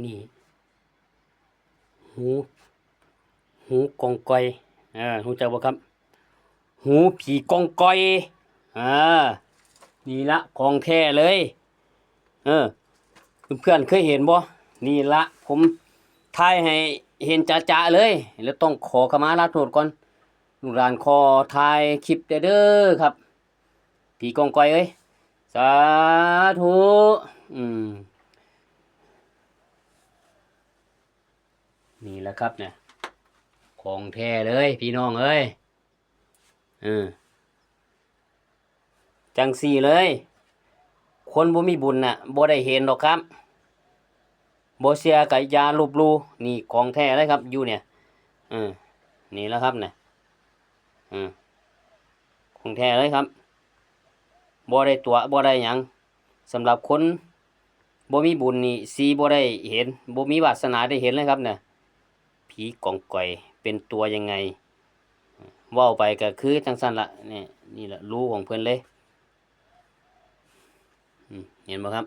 นี่หูหูกองกอยรู้จักบ่ครับหูผีกองกอยอ่านี่ละของแท้เลยเออเพื่อนๆเคยเห็นบ่นี่ละผมถ่ายให้เห็นจะๆเลยแล้วต้องขอขมาลาโทษก่อนลูกหลานขอถ่ายคลิปเด้อครับผีกองกอยเอ้ยสาธุอืมนี่แหละครับเนี่ยของแท้เลยพี่น้องเอ้ยจังสี่เลยคนบ่มีบุญน่ะบ่ได้เห็นดอกครับบ่เชื่อก็อย่าลบหลู่นี่ของแท้เลยครับอยู่เนี่ยอืมนี่แหล้วครับเนี่ยอืมของแท้เลยครับบ่ได้ตัวบ่ได้หยังสำหรับคนบ่มีบุญนี่สิบ่ได้เห็นบ่มีวาสนาได้เห็นเลยครับเนี่ยผีกองกอยเป็นตัวยังไงเว้าไปก็คือจังซั่นล่ะนี่นี่แหละรู้ของเพิ่นเลยเห็นบ่ครับ